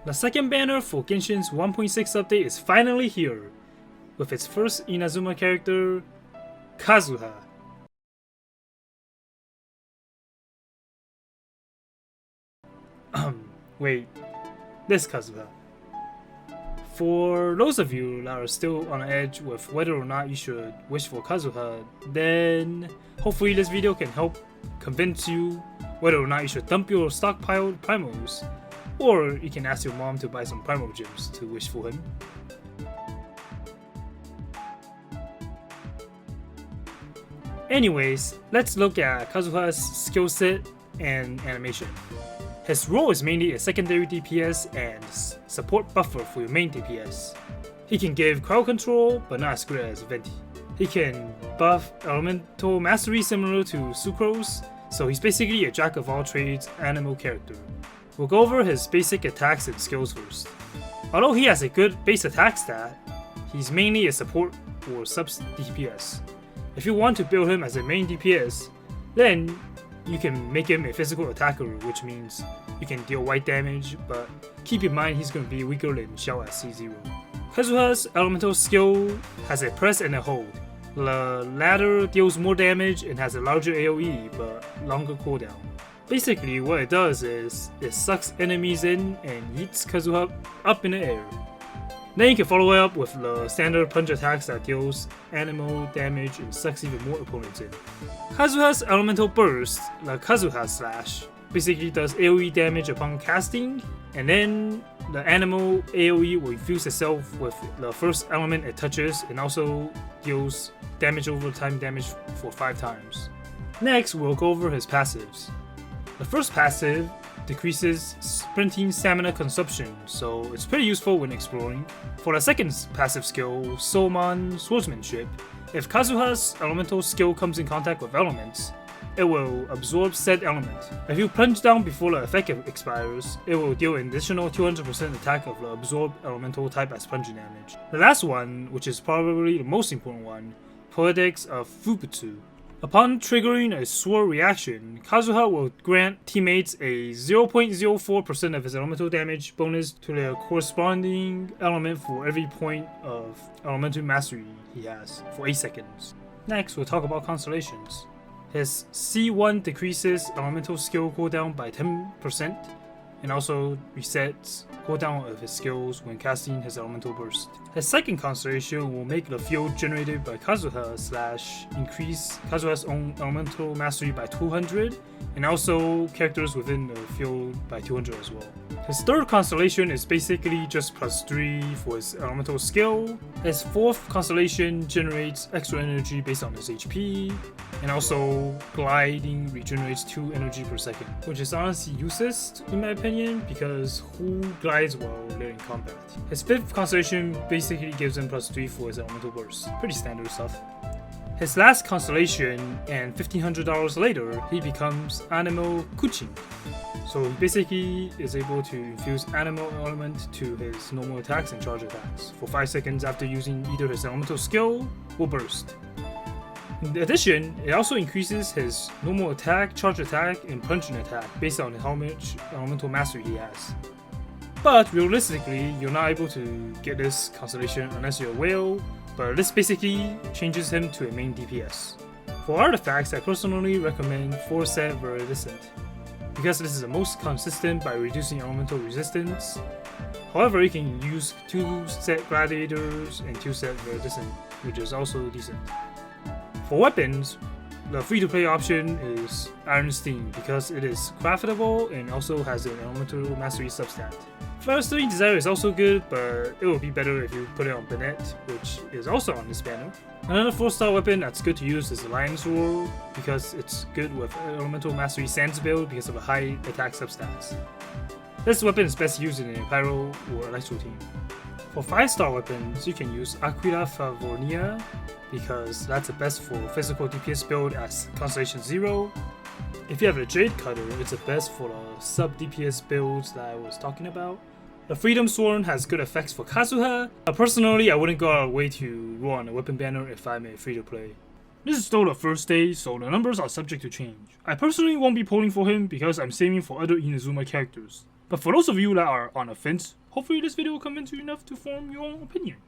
The second banner for Genshin's 1.6 update is finally here, with its first Inazuma character, Kazuha. Wait, this Kazuha. For those of you that are still on edge with whether or not you should wish for Kazuha, then hopefully this video can help convince you whether or not you should dump your stockpiled primals, or you can ask your mom to buy some primal gems to wish for him. Anyways, let's look at Kazuha's skill set and animation. His role is mainly a secondary DPS and support buffer for your main DPS. He can give crowd control, but not as good as Venti. He can buff elemental mastery similar to Sucrose, so he's basically a jack of all trades animal character. We'll go over his basic attacks and skills first. Although he has a good base attack stat, he's mainly a support or sub DPS. If you want to build him as a main DPS, then you can make him a physical attacker, which means you can deal white damage, but keep in mind he's going to be weaker than Xiao at C0. Kazuha's elemental skill has a press and a hold. The latter deals more damage and has a larger AoE, but longer cooldown. Basically, what it does is it sucks enemies in and yeets Kazuha up in the air. Then you can follow it up with the standard punch attacks that deals animal damage and sucks even more opponents in. Kazuha's elemental burst, the Kazuha Slash, basically does AoE damage upon casting, and then the animal AoE will infuse itself with the first element it touches and also deals damage over time damage for 5 times. Next, we'll go over his passives. The first passive decreases sprinting stamina consumption, so it's pretty useful when exploring. For the second passive skill, Soulmon Swordsmanship, if Kazuha's elemental skill comes in contact with elements, it will absorb said element. If you plunge down before the effect expires, it will deal an additional 200% attack of the absorbed elemental type as plunging damage. The last one, which is probably the most important one, Poetics of Fubutsu. Upon triggering a swirl reaction, Kazuha will grant teammates a 0.04% of his elemental damage bonus to their corresponding element for every point of elemental mastery he has for 8 seconds. Next, we'll talk about Constellations. His C1 decreases elemental skill cooldown by 10% and also resets cooldown of his skills when casting his elemental burst. His second constellation will make the field generated by Kazuha slash increase Kazuha's own elemental mastery by 200 and also characters within the field by 200 as well. His third constellation is basically just +3 for his elemental skill. His fourth constellation generates extra energy based on his HP, and also gliding regenerates 2 energy per second, which is honestly useless in my opinion because who glides while they're in combat? His fifth constellation basically gives him +3 for his elemental burst. Pretty standard stuff. His last constellation, and $1,500 later, he becomes Animal Kuchin. So he basically is able to infuse animal element to his normal attacks and charge attacks for 5 seconds after using either his elemental skill or burst. In addition, it also increases his normal attack, charge attack, and punching attack based on how much elemental mastery he has. But realistically, you're not able to get this constellation unless you're a whale, but this basically changes him to a main DPS. For artifacts, I personally recommend 4-set Viridescent, because this is the most consistent by reducing elemental resistance. However, you can use 2-set Gladiators and 2-set Viridescent, which is also decent. For weapons, the free-to-play option is Iron Steam because it is craftable and also has an elemental mastery substat. Featherstoned Desire is also good, but it would be better if you put it on Bennett, which is also on this banner. Another 4-star weapon that's good to use is the Lion's Roar because it's good with elemental mastery Sans build because of the high attack substats. This weapon is best used in a Pyro or Electro team. For 5-star weapons, you can use Aquila Favornia because that's the best for physical DPS build as Constellation 0. If you have a Jade Cutter, it's the best for the sub DPS builds that I was talking about. The Freedom Sworn has good effects for Kazuha, but personally I wouldn't go out of the way to roll on a weapon banner if I'm a free to play. This is still the first day, so the numbers are subject to change. I personally won't be polling for him because I'm saving for other Inazuma characters. But for those of you that are on the fence, hopefully this video will convince you enough to form your own opinion.